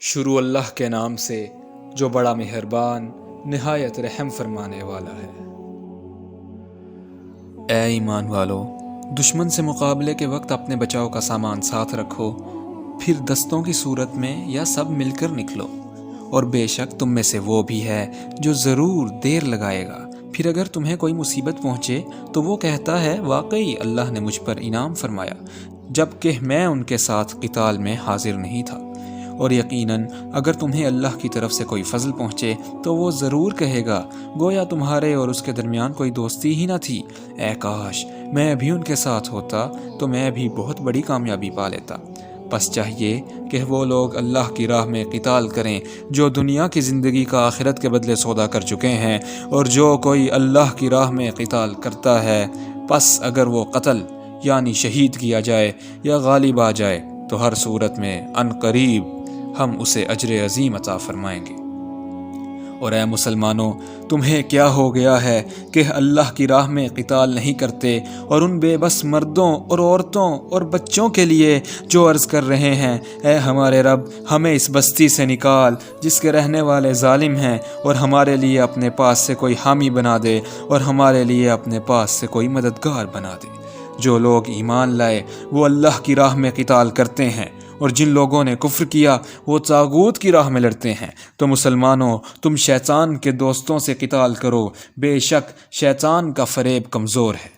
شروع اللہ کے نام سے جو بڑا مہربان نہایت رحم فرمانے والا ہے۔ اے ایمان والو، دشمن سے مقابلے کے وقت اپنے بچاؤ کا سامان ساتھ رکھو، پھر دستوں کی صورت میں یا سب مل کر نکلو، اور بے شک تم میں سے وہ بھی ہے جو ضرور دیر لگائے گا۔ پھر اگر تمہیں کوئی مصیبت پہنچے تو وہ کہتا ہے واقعی اللہ نے مجھ پر انعام فرمایا، جبکہ میں ان کے ساتھ قتال میں حاضر نہیں تھا۔ اور یقیناً اگر تمہیں اللہ کی طرف سے کوئی فضل پہنچے تو وہ ضرور کہے گا گویا تمہارے اور اس کے درمیان کوئی دوستی ہی نہ تھی، اے کاش میں بھی ان کے ساتھ ہوتا تو میں بھی بہت بڑی کامیابی پا لیتا۔ بس چاہیے کہ وہ لوگ اللہ کی راہ میں قتال کریں جو دنیا کی زندگی کا آخرت کے بدلے سودا کر چکے ہیں، اور جو کوئی اللہ کی راہ میں قتال کرتا ہے پس اگر وہ قتل یعنی شہید کیا جائے یا غالب آ جائے تو ہر صورت میں عن قریب ہم اسے اجر عظیم عطا فرمائیں گے۔ اور اے مسلمانوں، تمہیں کیا ہو گیا ہے کہ اللہ کی راہ میں قتال نہیں کرتے، اور ان بے بس مردوں اور عورتوں اور بچوں کے لیے جو عرض کر رہے ہیں اے ہمارے رب ہمیں اس بستی سے نکال جس کے رہنے والے ظالم ہیں، اور ہمارے لیے اپنے پاس سے کوئی حامی بنا دے، اور ہمارے لیے اپنے پاس سے کوئی مددگار بنا دے۔ جو لوگ ایمان لائے وہ اللہ کی راہ میں قتال کرتے ہیں، اور جن لوگوں نے کفر کیا وہ طاغوت کی راہ میں لڑتے ہیں۔ تو مسلمانوں، تم شیطان کے دوستوں سے قتال کرو، بے شک شیطان کا فریب کمزور ہے۔